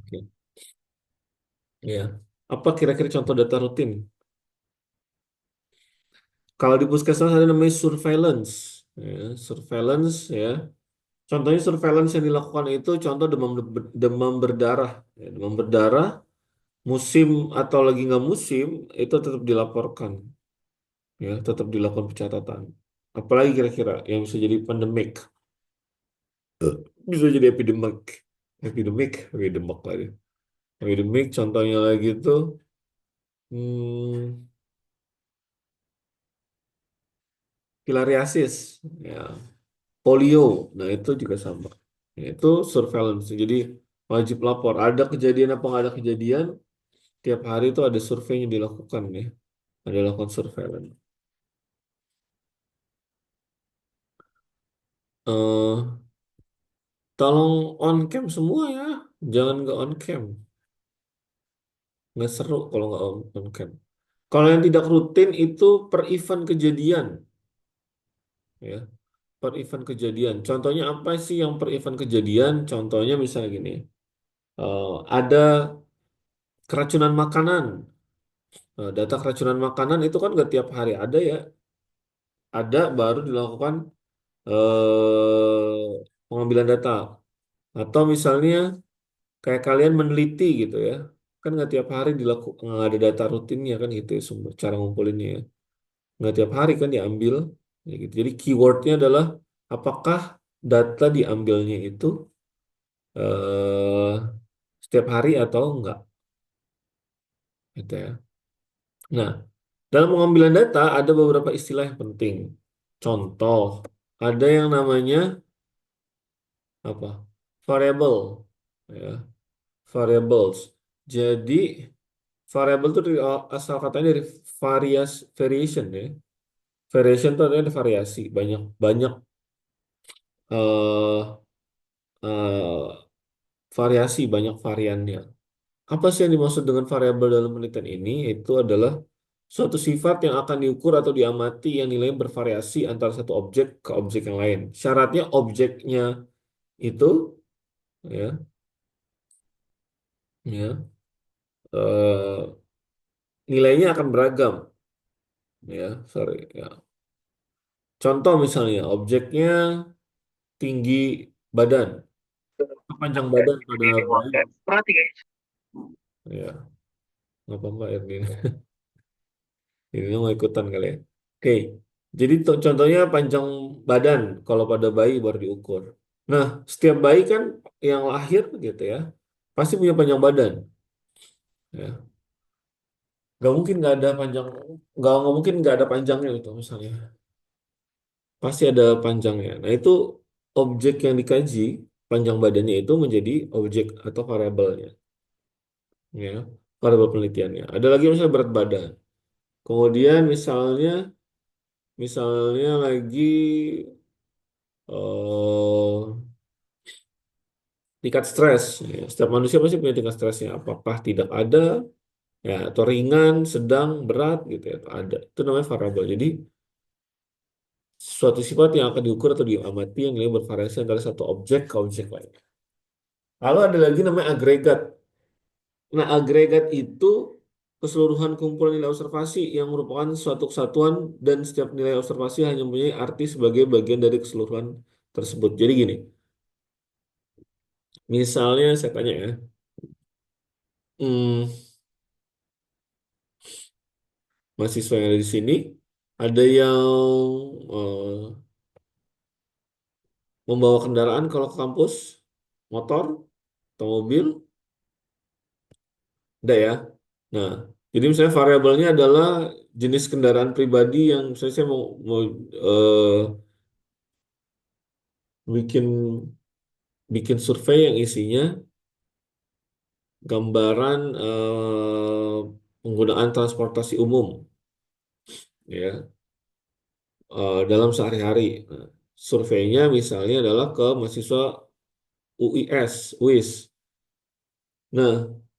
Oke. Ya. Apa kira-kira contoh data rutin? Kalau di puskesmas ada namanya surveillance. Ya, surveillance ya. Contohnya surveillance yang dilakukan itu contoh demam berdarah. Ya, demam berdarah musim atau lagi nggak musim itu tetap dilaporkan. Ya, tetap dilakukan pencatatan. Apalagi kira-kira yang bisa jadi pandemik, bisa jadi epidemik, epidemik lagi. Epidemik contohnya lagi tuh hmm, filariasis, ya, polio. Nah itu juga sama. Ya, itu surveillance. Jadi wajib lapor. Ada kejadian apa nggak ada kejadian, tiap hari itu ada survei yang dilakukan ya. Ada lakukan surveillance. eh Tolong on cam semua ya, jangan nggak on cam. Nggak seru kalau nggak on cam. Kalau yang tidak rutin itu per event kejadian, ya. Per event kejadian. Contohnya apa sih yang per event kejadian? Contohnya misalnya gini, ada keracunan makanan. Data keracunan makanan itu kan nggak tiap hari ada ya. Ada baru dilakukan pengambilan data. Atau misalnya kayak kalian meneliti gitu ya. Kan nggak tiap hari dilakukan, nggak ada data rutinnya kan gitu ya, sumber cara ngumpulinnya ya. Nggak tiap hari kan diambil ya gitu. Jadi keywordnya adalah apakah data diambilnya itu eh, setiap hari atau enggak gitu ya. Nah, dalam pengambilan data ada beberapa istilah yang penting. Contoh, ada yang namanya apa? Variable ya, variables. Jadi variable itu asal katanya dari variation ya. Variation itu artinya ada variasi, banyak banyak eh eh, variasi, banyak variannya. Apa sih yang dimaksud dengan variabel dalam penelitian ini? Itu adalah suatu sifat yang akan diukur atau diamati yang nilainya bervariasi antara satu objek ke objek yang lain. Syaratnya objeknya itu ya, ya eh, nilainya akan beragam. Ya, sorry. Ya. Contoh misalnya objeknya tinggi badan, panjang badan pada bayi. Ya, nggak apa-apa Erwin. Ini mau ikutan kali ya. Oke, jadi contohnya panjang badan kalau pada bayi baru diukur. Nah, setiap bayi kan yang lahir gitu ya, pasti punya panjang badan. Ya, nggak mungkin nggak ada panjangnya itu misalnya. Pasti ada panjangnya. Nah, itu objek yang dikaji panjang badannya itu menjadi objek atau variabelnya, ya, variabel penelitiannya. Ada lagi misalnya berat badan. Kemudian misalnya lagi eh tingkat stres. Ya, setiap manusia pasti punya tingkat stresnya. Apakah tidak ada, ya, atau ringan, sedang, berat, gitu ya, atau ada. Itu namanya variabel. Jadi suatu sifat yang akan diukur atau diamati yang nilai bervariasi antara satu objek ke objek lain. Lalu ada lagi namanya agregat. Nah, agregat itu keseluruhan kumpulan nilai observasi yang merupakan suatu kesatuan dan setiap nilai observasi hanya mempunyai arti sebagai bagian dari keseluruhan tersebut. Jadi gini, misalnya saya tanya ya, hmm, mahasiswa yang ada di sini, ada yang eh, membawa kendaraan kalau ke kampus, motor atau mobil, ada ya. Nah, jadi misalnya variabelnya adalah jenis kendaraan pribadi yang misalnya saya mau bikin bikin survei yang isinya gambaran penggunaan transportasi umum, ya, dalam sehari-hari. Nah, surveinya misalnya adalah ke mahasiswa UIS. Nah,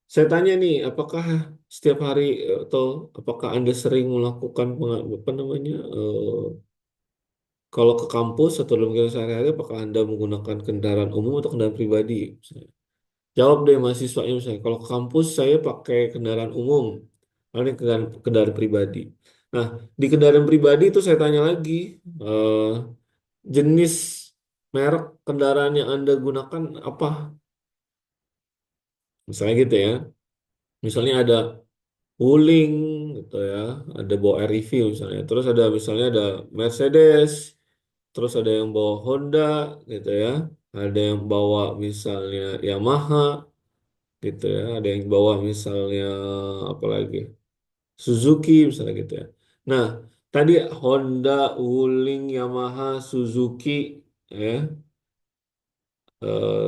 saya tanya nih, apakah setiap hari atau apakah Anda sering melakukan apa namanya, kalau ke kampus atau dalam kegiatan sehari-hari, apakah Anda menggunakan kendaraan umum atau kendaraan pribadi? Misalnya. Jawab deh mahasiswanya misalnya. Kalau ke kampus saya pakai kendaraan umum. Kalau ini kendaraan pribadi. Nah, di kendaraan pribadi itu saya tanya lagi, eh, jenis merek kendaraan yang Anda gunakan apa? Misalnya gitu ya. Misalnya ada Wuling gitu ya, ada bawa review misalnya. Terus ada misalnya ada Mercedes, terus ada yang bawa Honda gitu ya. Ada yang bawa misalnya Yamaha gitu ya. Ada yang bawa misalnya apa lagi? Suzuki misalnya gitu ya. Nah, tadi Honda, Wuling, Yamaha, Suzuki ya,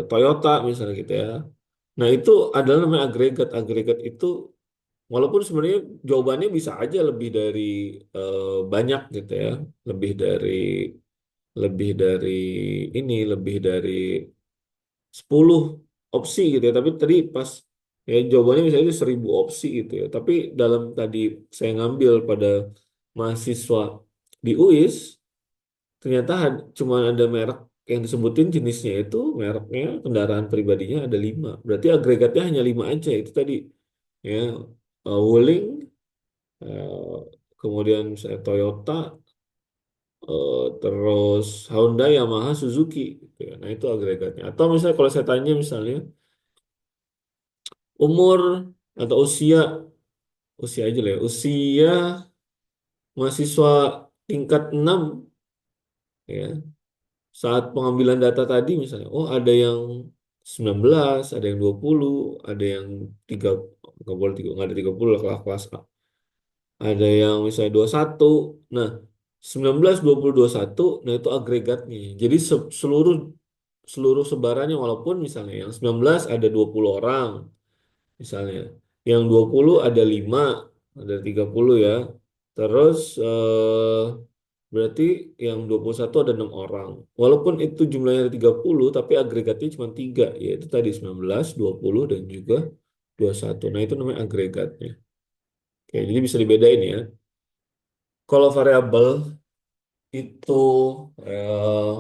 Toyota misalnya gitu ya. Nah, itu adalah namanya agregat. Agregat itu walaupun sebenarnya jawabannya bisa aja lebih dari banyak gitu ya, lebih dari lebih dari lebih dari 10 opsi gitu ya. Tapi tadi pas ya jawabannya misalnya itu 1.000 opsi gitu ya. Tapi dalam tadi saya ngambil pada mahasiswa di UIS, ternyata cuma ada merek yang disebutin jenisnya itu mereknya kendaraan pribadinya ada 5. Berarti agregatnya hanya 5 aja itu tadi ya. Wuling, eh, kemudian misalnya Toyota, terus Honda, Yamaha, Suzuki gitu ya. Nah itu agregatnya. Atau misalnya kalau saya tanya misalnya umur atau usia, usia aja lah ya, usia mahasiswa tingkat 6 ya, saat pengambilan data tadi misalnya, oh ada yang 19, ada yang 20, ada yang 3, nggak boleh 3, nggak ada 30 lah kelas A. Ada yang misalnya 21. Nah, 19, 20, 21, nah itu agregatnya. Jadi seluruh seluruh sebarannya walaupun misalnya yang 19 ada 20 orang misalnya. Yang 20 ada 5, ada 30 ya. Terus berarti yang 21 ada 6 orang. Walaupun itu jumlahnya ada 30 tapi agregatnya cuma 3, yaitu tadi 19, 20 dan juga 21. Nah, itu namanya agregatnya. Oke, jadi bisa dibedain ya. Kalau variabel itu eh,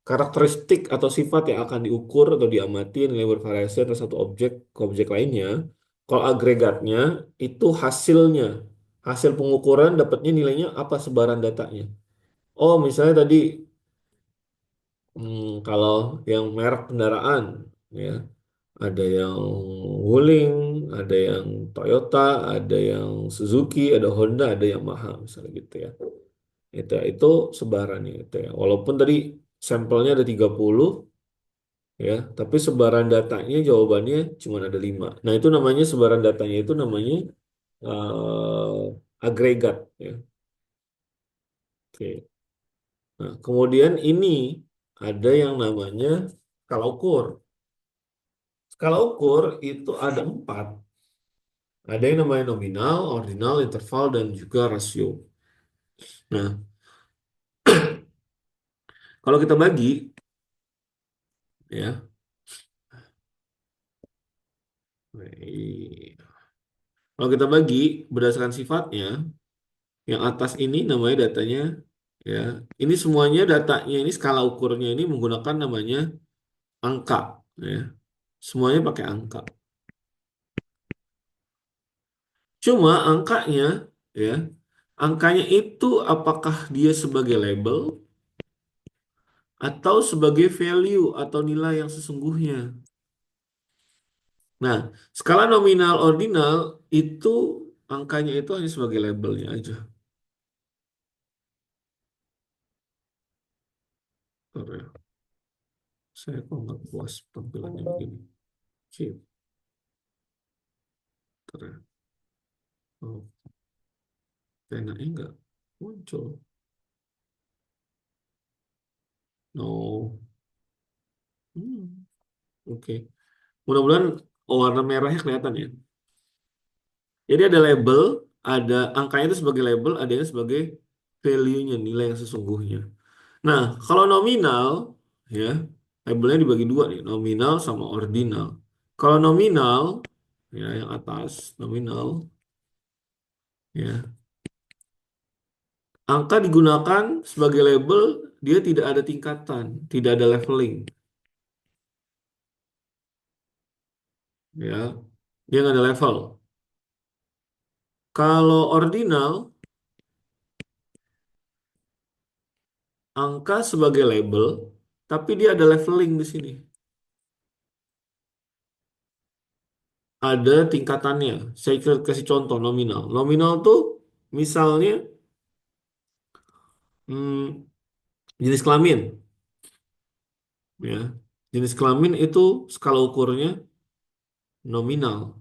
karakteristik atau sifat yang akan diukur atau diamati nilai bervariasi antara satu objek ke objek lainnya. Kalau agregatnya itu hasilnya, hasil pengukuran dapatnya nilainya apa sebaran datanya. Oh, misalnya tadi kalau yang merek kendaraan, ya ada yang Wuling, ada yang Toyota, ada yang Suzuki, ada Honda, ada Yamaha, misalnya gitu ya. Itu sebarannya itu ya. Walaupun tadi sampelnya ada 30 ya, tapi sebaran datanya jawabannya cuma ada 5. Nah, itu namanya sebaran datanya itu namanya agregat ya. Oke. Nah, kemudian ini ada yang namanya skala ukur. Skala ukur itu ada 4. Ada yang namanya nominal, ordinal, interval, dan juga rasio. Nah, kalau kita bagi ya, kalau kita bagi berdasarkan sifatnya, yang atas ini namanya datanya ya. Ini semuanya datanya ini skala ukurnya ini menggunakan namanya angka ya. Semuanya pakai angka. Cuma angkanya ya, angkanya itu apakah dia sebagai label atau sebagai value atau nilai yang sesungguhnya. Nah, skala nominal ordinal itu angkanya itu hanya sebagai labelnya aja. Bentar ya. Saya kok nggak puas tampilannya begini. Sip, bentar ya. Oh, penanya nggak muncul. No. Oke. Mudah-mudahan warna merahnya kelihatan ya. Jadi ada label, ada angkanya itu sebagai label, ada yang sebagai value-nya, nilai yang sesungguhnya. Nah, kalau nominal, ya, labelnya dibagi dua nih, nominal sama ordinal. Kalau nominal, ya, yang atas, nominal, ya, angka digunakan sebagai label, dia tidak ada tingkatan, tidak ada leveling. ya. Dia nggak ada level. Kalau ordinal, angka sebagai label, tapi dia ada leveling di sini. Ada tingkatannya. Saya kasih contoh nominal. Nominal tuh misalnya hmm, jenis kelamin, ya. Jenis kelamin itu skala ukurnya nominal.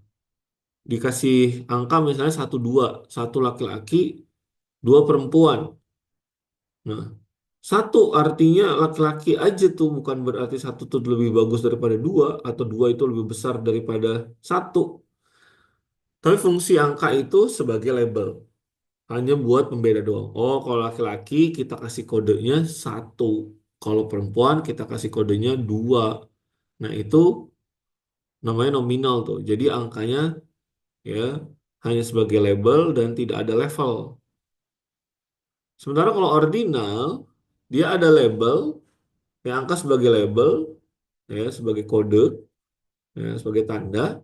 Dikasih angka misalnya satu dua, satu laki-laki, dua perempuan. Nah, satu artinya laki-laki aja tuh, bukan berarti satu tuh lebih bagus daripada dua atau dua itu lebih besar daripada satu. Tapi fungsi angka itu sebagai label, hanya buat pembeda doang. Oh, kalau laki-laki kita kasih kodenya satu, kalau perempuan kita kasih kodenya dua. Nah, itu namanya nominal tuh. Jadi angkanya ya hanya sebagai label dan tidak ada level. Sementara kalau ordinal, dia ada label, yang angka sebagai label, ya sebagai kode, ya sebagai tanda,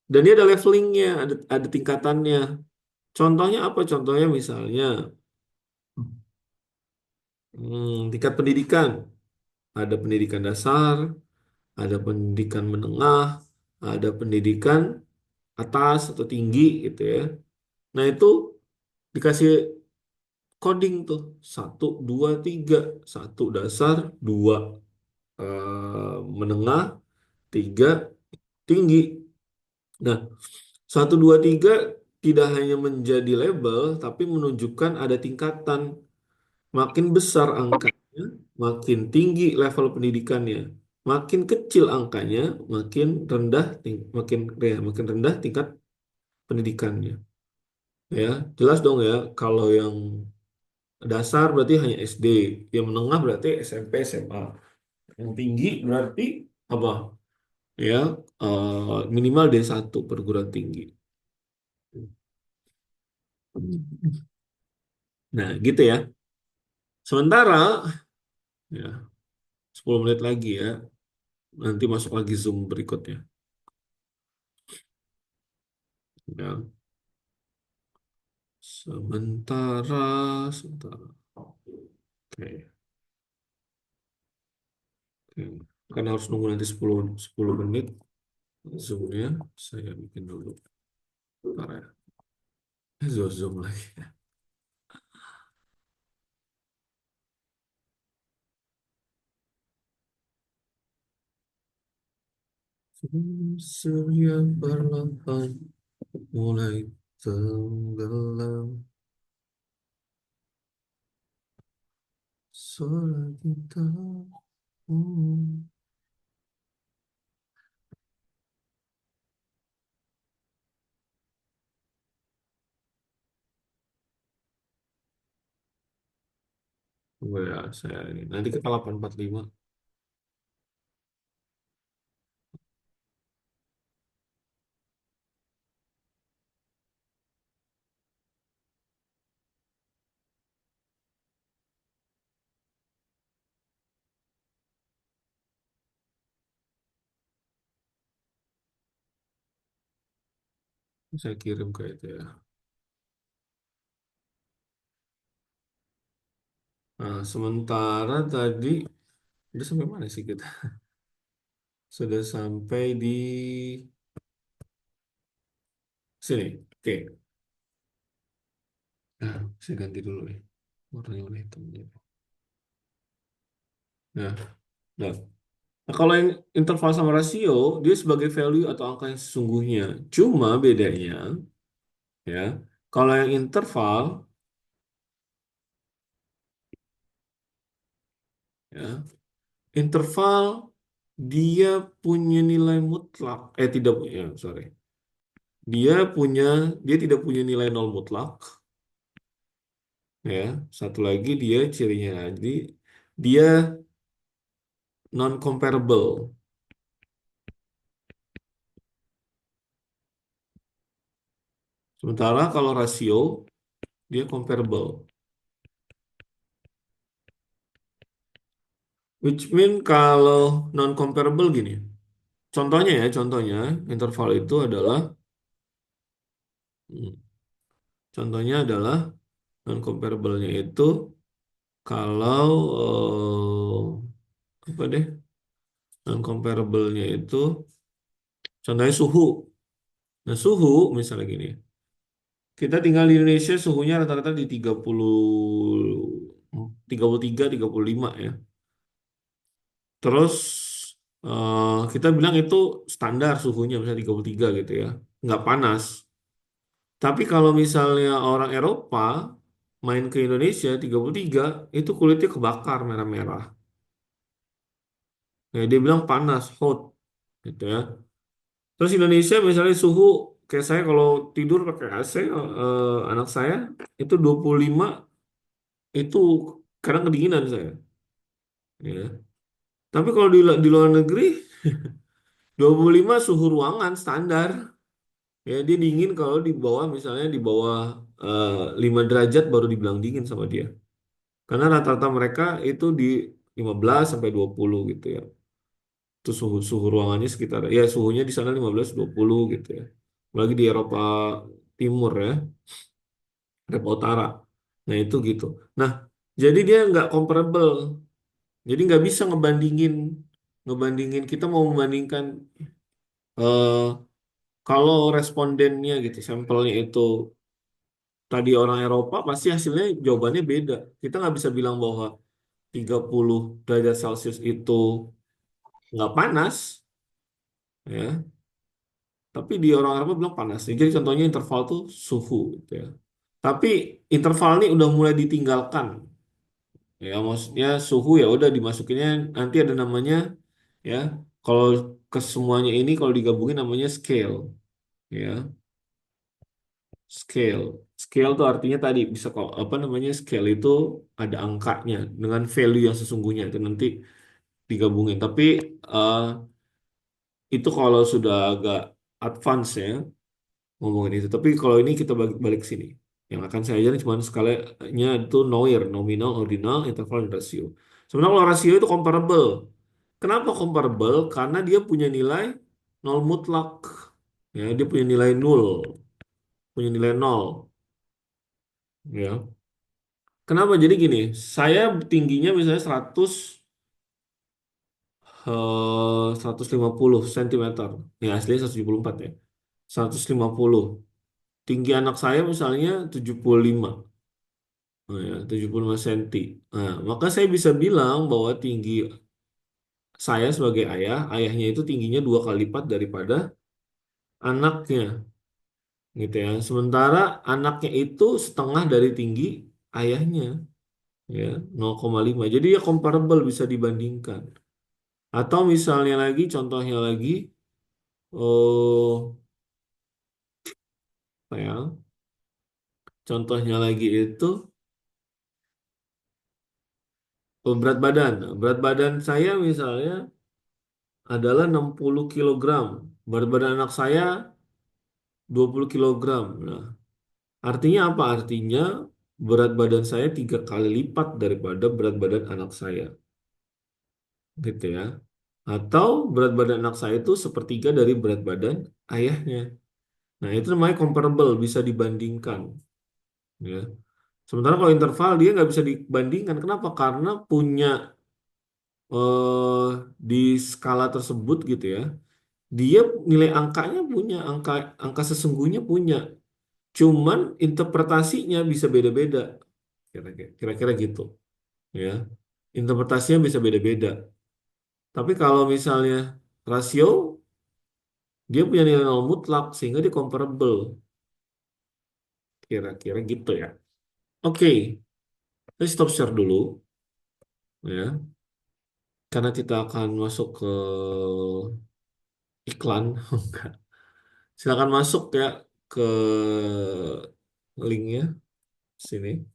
dan dia ada levelingnya, ada tingkatannya. Contohnya apa? Contohnya misalnya tingkat pendidikan, ada pendidikan dasar, ada pendidikan menengah, ada pendidikan atas atau tinggi gitu ya. Nah itu dikasih coding tuh satu, dua, tiga, satu dasar, dua menengah, tiga tinggi. Nah, satu, dua, tiga tidak hanya menjadi label, tapi menunjukkan ada tingkatan. Makin besar angkanya, makin tinggi level pendidikannya. Makin kecil angkanya, makin rendah tingkat pendidikannya. Ya, jelas dong ya. Kalau yang dasar berarti hanya SD, yang menengah berarti SMP, SMA. Yang tinggi berarti apa? Ya, minimal D1 perguruan tinggi. Nah, gitu ya. Sementara, ya, 10 menit lagi ya. Nanti masuk lagi Zoom berikutnya. Ya, sementara. Oke, oke. Karena harus nunggu nanti 10 menit Zoom-nya. Saya bikin dulu. Bentar ya. Zoom lagi. Surya perlahan mulai tenggelam. Suara kita. Hmm. Tunggu ya, saya ini. Nanti kita 8.45. Saya kirim ke itu ya. Nah, sementara tadi udah sampai mana sih kita? Sudah sampai di sini. Oke. Nah, saya ganti dulu nih. Warnanya warna hitam. Nah, nah. Nah, kalau yang interval sama rasio, dia sebagai value atau angka yang sesungguhnya. Cuma bedanya, ya, kalau yang interval, ya, interval dia punya nilai mutlak. Tidak punya, sorry. Dia punya, dia tidak punya nilai nol mutlak. Ya, satu lagi dia cirinya lagi, dia non comparable. Sementara kalau rasio dia comparable. Which mean kalau non comparable gini. contohnya ya, contohnya interval itu adalah, hmm, contohnya adalah non comparable-nya itu kalau apa deh? Non comparable-nya itu contohnya suhu. Nah, suhu misalnya gini. Kita tinggal di Indonesia suhunya rata-rata di 33, 35 ya. Terus kita bilang itu standar suhunya misalnya 33 gitu ya. Nggak panas. Tapi kalau misalnya orang Eropa main ke Indonesia 33 itu kulitnya kebakar merah-merah. Nah, dia bilang panas, hot gitu ya. Terus Indonesia misalnya suhu kayak saya kalau tidur pakai AC, anak saya itu 25 itu kadang kedinginan saya. Ya. Tapi kalau di luar negeri 25 suhu ruangan standar. Ya, dia dingin kalau di bawah misalnya di bawah 5 derajat baru dibilang dingin sama dia. Karena rata-rata mereka itu di 15 sampai 20 gitu ya. Itu suhu suhu ruangannya sekitar ya suhunya di sana 15 20 gitu ya. Apalagi di Eropa Timur ya, Eropa Utara. Nah, itu gitu. Nah, jadi dia nggak comparable. Jadi nggak bisa ngebandingin ngebandingin kita mau membandingkan eh, kalau respondennya gitu, sampelnya itu tadi orang Eropa, pasti hasilnya jawabannya beda. Kita nggak bisa bilang bahwa 30 derajat Celcius itu nggak panas, ya. Tapi di orang Eropa bilang panas. Jadi contohnya interval tuh suhu, gitu ya. Tapi interval ini udah mulai ditinggalkan. Ya, maksudnya suhu ya udah dimasukinnya nanti ada namanya, ya. Kalau ke semuanya ini kalau digabungin namanya scale, ya. Scale. Scale tuh artinya tadi bisa kok apa namanya scale itu ada angkanya dengan value yang sesungguhnya itu nanti digabungin. Tapi eh, itu kalau sudah agak advance ya ngomongin itu. Tapi kalau ini kita balik, balik sini. Yang akan saya ajarin cuma skalanya itu Noir, nominal, ordinal, interval, dan rasio. Sebenarnya kalau rasio itu comparable. Kenapa comparable? Karena dia punya nilai nol mutlak. Ya, dia punya nilai nol, punya nilai nol. Ya. Kenapa? Jadi gini, saya tingginya misalnya 150 cm. Ya, aslinya 174 ya. 150. Tinggi anak saya misalnya 75. Oh ya, 75 cm. Nah, maka saya bisa bilang bahwa tinggi saya sebagai ayah, ayahnya itu tingginya 2 kali lipat daripada anaknya, gitu ya. Sementara anaknya itu setengah dari tinggi ayahnya, ya, 0,5. Jadi ya comparable bisa dibandingkan. Atau misalnya lagi, contohnya lagi, oh, apa ya? Contohnya lagi itu berat badan. Berat badan saya misalnya adalah 60 kilogram. Berat badan anak saya 20 kilogram. Nah, artinya apa? Artinya berat badan saya 3 kali lipat daripada berat badan anak saya. Gitu ya. Atau berat badan anak saya itu sepertiga dari berat badan ayahnya. Nah, itu namanya comparable, bisa dibandingkan. Ya. Sementara kalau interval dia nggak bisa dibandingkan. Kenapa? Karena punya di skala tersebut gitu ya. Dia nilai angkanya punya, angka angka sesungguhnya punya. Cuman interpretasinya bisa beda-beda. Kira-kira gitu, ya. Interpretasinya bisa beda-beda. Tapi kalau misalnya rasio, dia punya nilai nol mutlak sehingga dia comparable. Kira-kira gitu ya. Oke, kita stop share dulu, ya. Karena kita akan masuk ke iklan. Enggak. Silakan masuk ya ke linknya sini,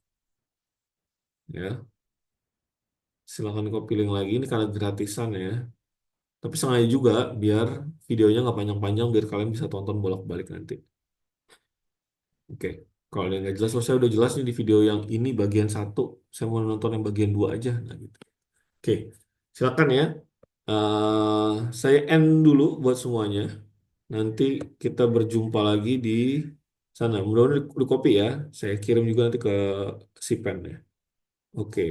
ya. Silakan copy link lagi ini karena gratisan ya. Tapi sengaja juga biar videonya nggak panjang-panjang biar kalian bisa tonton bolak-balik nanti. Oke. Kalau yang nggak jelas, oh, saya udah jelas nih di video yang ini bagian 1. Saya mau nonton yang bagian 2 aja. Nah, gitu. Oke. Silakan ya. Saya end dulu buat semuanya. Nanti kita berjumpa lagi di sana. Mudah-mudahan di copy ya. Saya kirim juga nanti ke si pen ya. Oke.